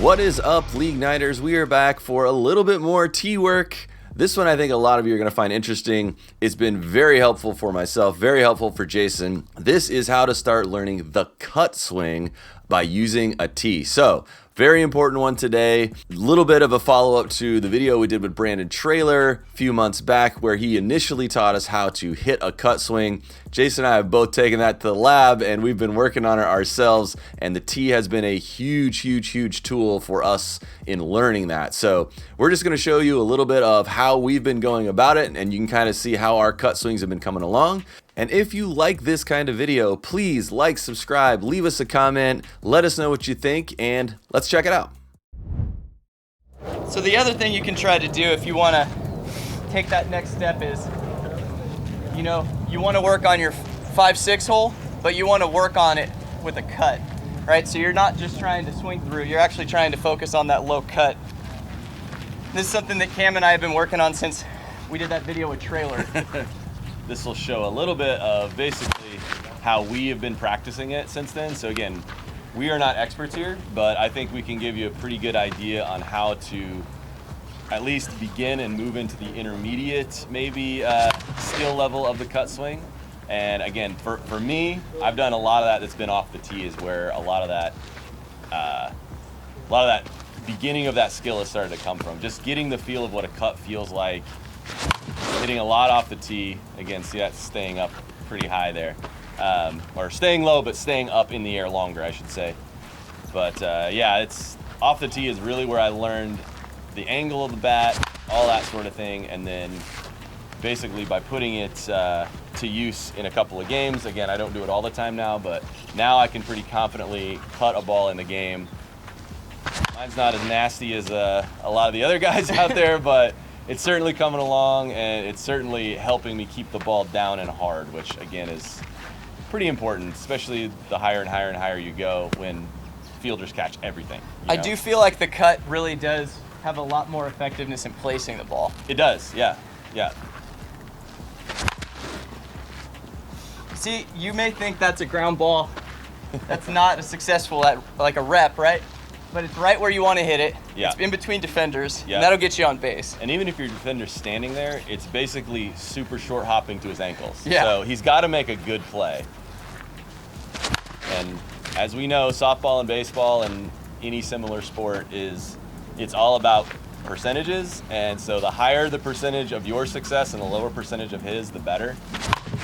What is up, League Nighters? We are back for a little bit more tee work. This one I think a lot of you are going to find interesting. It's been very helpful for myself, very helpful for Jason. This is how to start learning the cut swing by using a tee. So, very important one today. A little bit of a follow-up to the video we did with Brandon Traylor a few months back where he initially taught us how to hit a cut swing. Jason and I have both taken that to the lab and we've been working on it ourselves, and the tee has been a huge tool for us in learning that. So we're just going to show you a little bit of how we've been going about it, and you can kind of see how our cut swings have been coming along. And if you like this kind of video, please like, subscribe, leave us a comment, let us know what you think, and let's check it out. So the other thing you can try to do if you want to take that next step is, you want to work on your 5-6 hole, but you want to work on it with a cut, right? So you're not just trying to swing through, you're actually trying to focus on that low cut. This is something that Cam and I have been working on since we did that video with Traylor. This will show a little bit of basically how we have been practicing it since then. So again, we are not experts here, but I think we can give you a pretty good idea on how to at least begin and move into the intermediate, maybe skill level of the cut swing. And again, for me, I've done a lot of that that's been off the tee, is where a lot of that beginning of that skill has started to come from. Just getting the feel of what a cut feels like, hitting a lot off the tee. Again, see that's staying up pretty high there. Or staying low, but staying up in the air longer, I should say. But yeah, it's off the tee is really where I learned the angle of the bat, all that sort of thing. And then basically by putting it to use in a couple of games, again, I don't do it all the time now, but now I can pretty confidently cut a ball in the game. Mine's not as nasty as a lot of the other guys out there, but it's certainly coming along, and it's certainly helping me keep the ball down and hard, which again is pretty important, especially the higher and higher and higher you go when fielders catch everything. I do feel like the cut really does have a lot more effectiveness in placing the ball. It does, yeah. See, you may think that's a ground ball. That's not a successful at like a rep, right? But it's right where you want to hit it. Yeah. It's in between defenders, Yeah. and that'll get you on base. And even if your defender's standing there, it's basically super short hopping to his ankles. Yeah. So he's got to make a good play. And as we know, softball and baseball and any similar sport it's all about percentages. And so the higher the percentage of your success and the lower percentage of his, the better,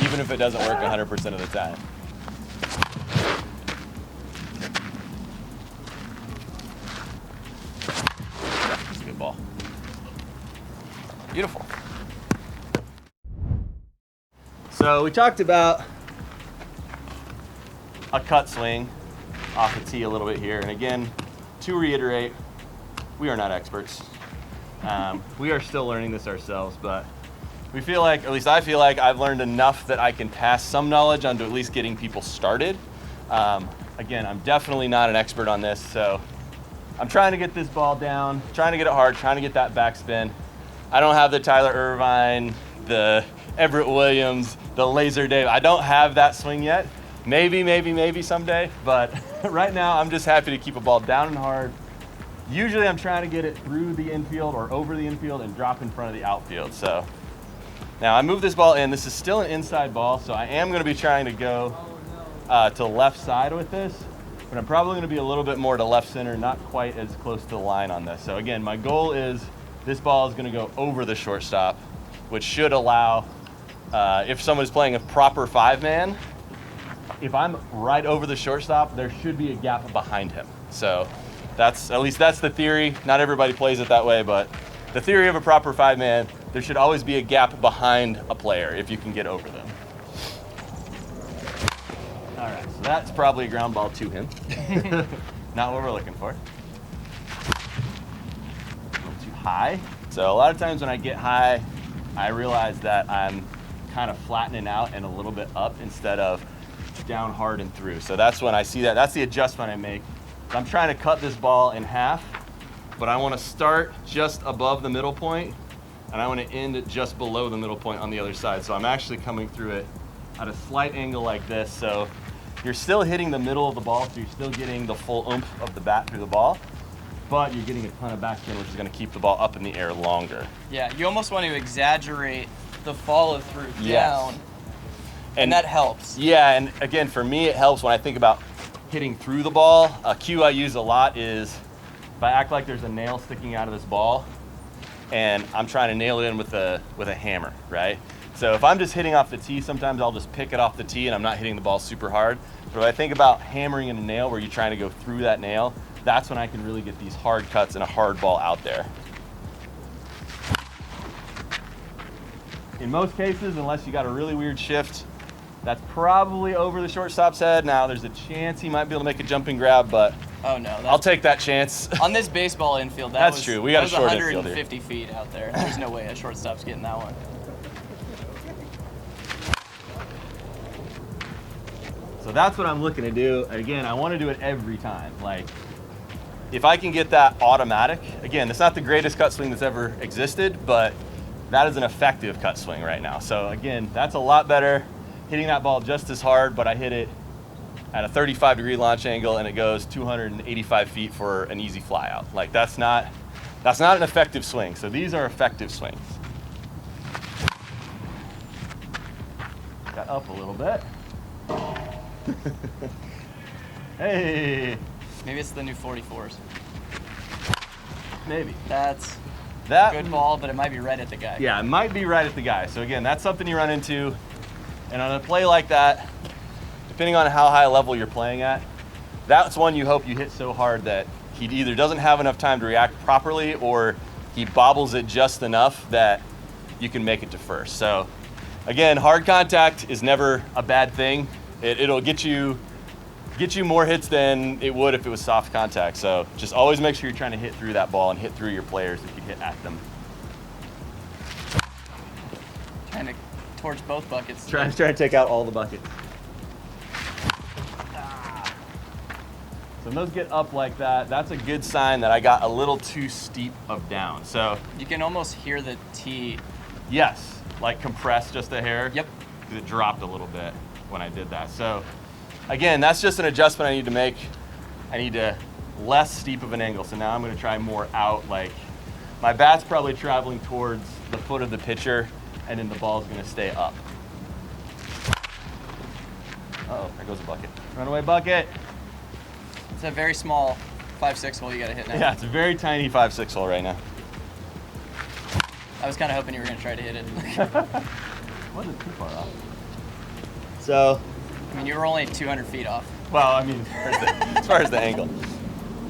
even if it doesn't work 100% of the time. That's a good ball. Beautiful. So we talked about a cut swing off the tee a little bit here. And again, to reiterate, we are not experts. We are still learning this ourselves, but we feel like, or at least I feel like, I've learned enough that I can pass some knowledge onto at least getting people started. Again, I'm definitely not an expert on this, so I'm trying to get this ball down, trying to get it hard, trying to get that backspin. I don't have the Tyler Irvine, the Everett Williams, the Laser Dave. I don't have that swing yet. Maybe someday, but right now I'm just happy to keep a ball down and hard. Usually I'm trying to get it through the infield or over the infield and drop in front of the outfield. So now I move this ball in. This is still an inside ball, so I am going to be trying to go to the left side with this, but I'm probably going to be a little bit more to left center, not quite as close to the line on this. So again, my goal is this ball is going to go over the shortstop, which should allow, if someone's playing a proper 5-man, if I'm right over the shortstop, there should be a gap behind him. So that's the theory. Not everybody plays it that way, but the theory of a proper 5-man, there should always be a gap behind a player if you can get over them. All right, so that's probably a ground ball to him. Not what we're looking for. A little too high. So a lot of times when I get high, I realize that I'm kind of flattening out and a little bit up instead of down hard and through. So that's when I see that. That's the adjustment I make. I'm trying to cut this ball in half, but I want to start just above the middle point, and I want to end it just below the middle point on the other side. So I'm actually coming through it at a slight angle like this. So you're still hitting the middle of the ball, so you're still getting the full oomph of the bat through the ball. but you're getting a ton of backspin, which is going to keep the ball up in the air longer. Yeah, you almost want to exaggerate the follow through Yes. down, and that helps. Yeah, and again, for me, it helps when I think about hitting through the ball. A cue I use a lot is if I act like there's a nail sticking out of this ball, and I'm trying to nail it in with a hammer, right? So if I'm just hitting off the tee, sometimes I'll just pick it off the tee and I'm not hitting the ball super hard. But if I think about hammering in a nail where you're trying to go through that nail, that's when I can really get these hard cuts and a hard ball out there. In most cases, unless you got a really weird shift, that's probably over the shortstop's head. Now, there's a chance he might be able to make a jumping grab, but Oh no, I'll take that chance. on this baseball infield, That's true. We got a that short was infield here. 150 feet out there. There's no way a shortstop's getting that one. So that's what I'm looking to do. Again, I want to do it every time. Like, if I can get that automatic, again, it's not the greatest cut swing that's ever existed, but that is an effective cut swing right now. So again, that's a lot better. Hitting that ball just as hard, but I hit it at a 35-degree launch angle and it goes 285 feet for an easy fly out. Like, that's not an effective swing. So these are effective swings. Got up a little bit. Hey, Maybe it's the new 44s. maybe. That's That a good ball, but it might be right at the guy. Yeah, it might be right at the guy. So again, that's something you run into. And on a play like that, depending on how high level you're playing at, that's one you hope you hit so hard that he either doesn't have enough time to react properly or he bobbles it just enough that you can make it to first. So again, hard contact is never a bad thing. It'll get you more hits than it would if it was soft contact. So just always make sure you're trying to hit through that ball and hit through your players if you hit at them. Trying to torch both buckets. Trying to take out all the buckets. So when those get up like that, that's a good sign that I got a little too steep of down. So You can almost hear the tee. yes, like compress just a hair. Yep. It dropped a little bit when I did that. So again, that's just an adjustment I need to make. I need to less steep of an angle. So now I'm going to try more out. Like, my bat's probably traveling towards the foot of the pitcher, and then the ball's going to stay up. Uh-oh, there goes a bucket. Runaway bucket. It's a very small 5-6 hole you got to hit now. Yeah, it's a very tiny 5-6 hole right now. I was kind of hoping you were going to try to hit it. Wasn't too far off. So, I mean, you were only 200 feet off. well, I mean, as far as the angle.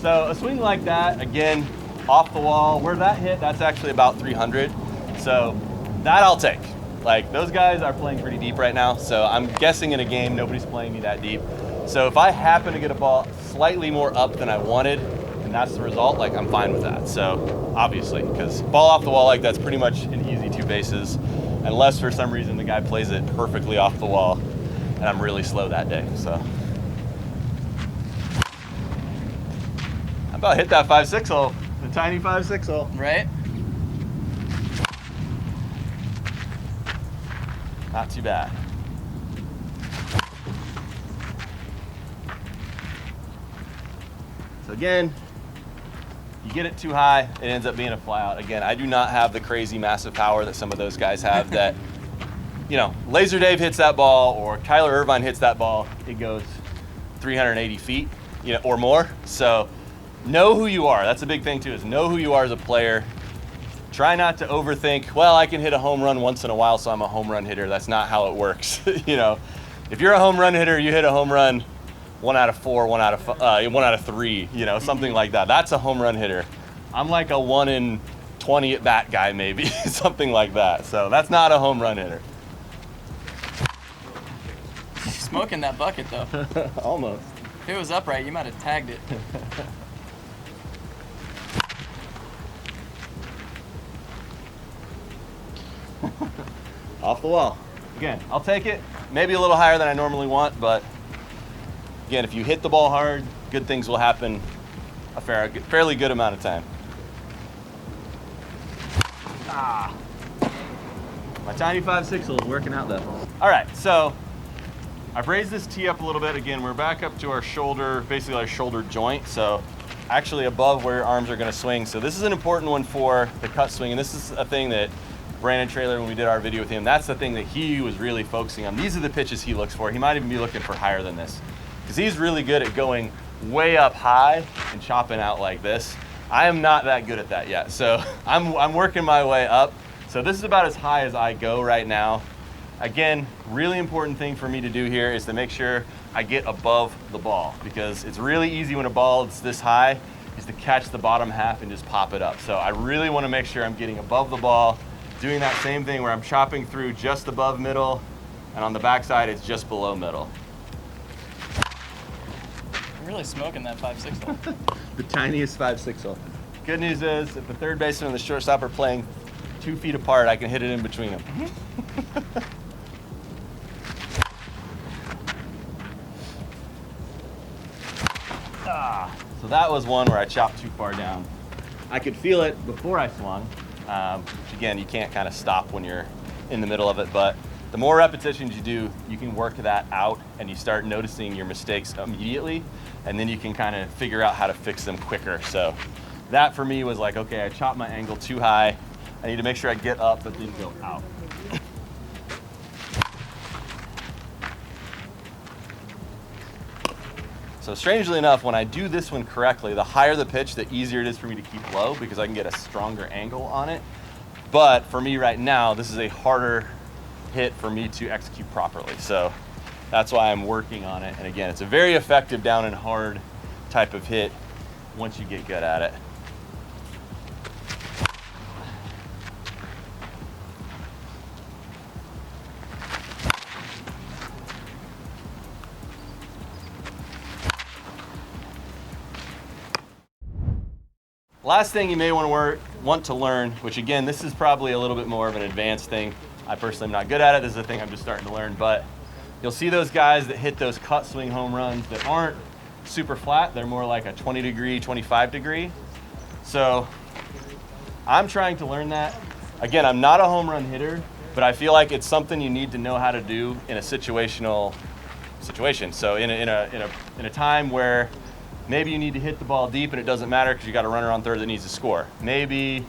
So a swing like that, again, off the wall, where that hit, that's actually about 300. So that I'll take. Like, those guys are playing pretty deep right now. So I'm guessing in a game, nobody's playing me that deep. So if I happen to get a ball slightly more up than I wanted, and that's the result, like, I'm fine with that. So obviously, because ball off the wall like that's pretty much an easy 2 bases, unless for some reason the guy plays it perfectly off the wall and I'm really slow that day. So how about hit that 5-6 hole, the tiny 5-6 hole. Right? Not too bad. So again, you get it too high, it ends up being a fly out. Again, I do not have the crazy massive power that some of those guys have that, you know, Laser Dave hits that ball or Tyler Irvine hits that ball, it goes 380 feet, you know, or more. So know who you are. That's a big thing too, is know who you are as a player. Try not to overthink, well, I can hit a home run once in a while, so I'm a home run hitter. That's not how it works. You know, if you're a home run hitter, you hit a home run 1 out of 4, 1 out of 3, you know, something like that. That's a home run hitter. I'm like a 1 in 20 at bat guy, maybe, something like that. So that's not a home run hitter. Smoking that bucket, though. Almost. If it was upright, you might have tagged it. Off the wall. Again, I'll take it. Maybe a little higher than I normally want, but again, if you hit the ball hard, good things will happen a fairly good amount of time. My tiny 5-6 hole is working out though. All right, so I've raised this tee up a little bit. Again, we're back up to our shoulder, basically our shoulder joint. So actually above where your arms are gonna swing. So this is an important one for the cut swing, and this is a thing that Brandon Traylor, when we did our video with him, that's the thing that he was really focusing on. These are the pitches he looks for. He might even be looking for higher than this, because he's really good at going way up high and chopping out like this. I am not that good at that yet, so I'm working my way up. So this is about as high as I go right now. Again, really important thing for me to do here is to make sure I get above the ball, because it's really easy when a ball is this high is to catch the bottom half and just pop it up. So I really want to make sure I'm getting above the ball, doing that same thing where I'm chopping through just above middle, and on the backside it's just below middle. You're really smoking that 5/6 hole. The tiniest 5/6 hole. Good news is, if the third baseman and the shortstop are playing 2 feet apart, I can hit it in between them. So that was one where I chopped too far down. I could feel it before I swung, which again, you can't kind of stop when you're in the middle of it, but the more repetitions you do, you can work that out and you start noticing your mistakes immediately, and then you can kind of figure out how to fix them quicker. So that for me was like, okay, I chopped my angle too high. I need to make sure I get up but then go out. So strangely enough, when I do this one correctly, the higher the pitch, the easier it is for me to keep low, because I can get a stronger angle on it. But for me right now, this is a harder hit for me to execute properly. So that's why I'm working on it. And again, it's a very effective down and hard type of hit once you get good at it. Last thing you may want to learn, which again, this is probably a little bit more of an advanced thing. I personally am not good at it. This is a thing I'm just starting to learn, but you'll see those guys that hit those cut swing home runs that aren't super flat. They're more like a 20 degree, 25 degree. So I'm trying to learn that. Again, I'm not a home run hitter, but I feel like it's something you need to know how to do in a situational situation. So in a time where maybe you need to hit the ball deep and it doesn't matter because you got a runner on third that needs to score. Maybe,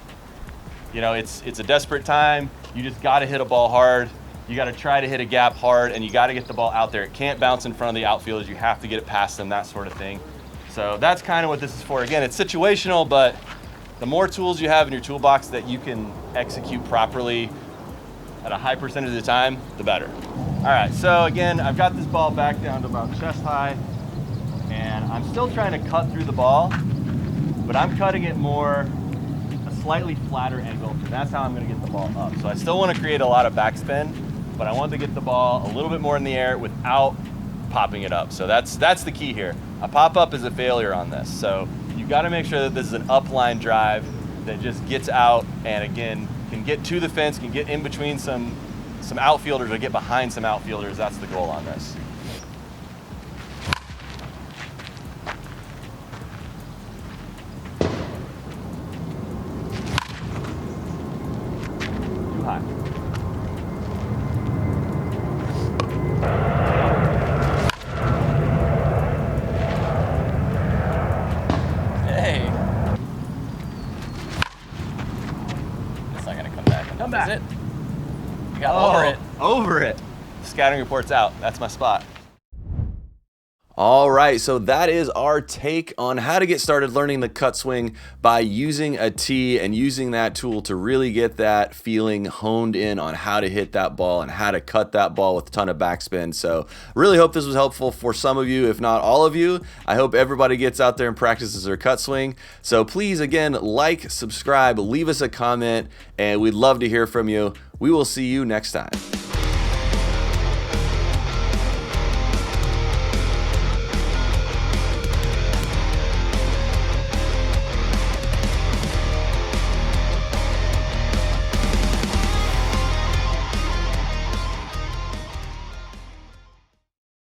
you know, it's a desperate time. You just got to hit a ball hard. You got to try to hit a gap hard, and you got to get the ball out there. It can't bounce in front of the outfielders. You have to get it past them, that sort of thing. So that's kind of what this is for. Again, it's situational, but the more tools you have in your toolbox that you can execute properly at a high percentage of the time, the better. All right, so again, I've got this ball back down to about chest high, and I'm still trying to cut through the ball, but I'm cutting it more a slightly flatter angle, and that's how I'm gonna get the ball up. So I still wanna create a lot of backspin, but I want to get the ball a little bit more in the air without popping it up. So that's the key here. A pop-up is a failure on this. So you've gotta make sure that this is an upline drive that just gets out and again, can get to the fence, can get in between some outfielders or get behind some outfielders. That's the goal on this. Come back. Is it? You got over it. Over it. Scattering report's out. That's my spot. All right, so that is our take on how to get started learning the cut swing by using a tee and using that tool to really get that feeling honed in on how to hit that ball and how to cut that ball with a ton of backspin. So really hope this was helpful for some of you, if not all of you. I hope everybody gets out there and practices their cut swing. So please, again, like, subscribe, leave us a comment, and we'd love to hear from you. We will see you next time.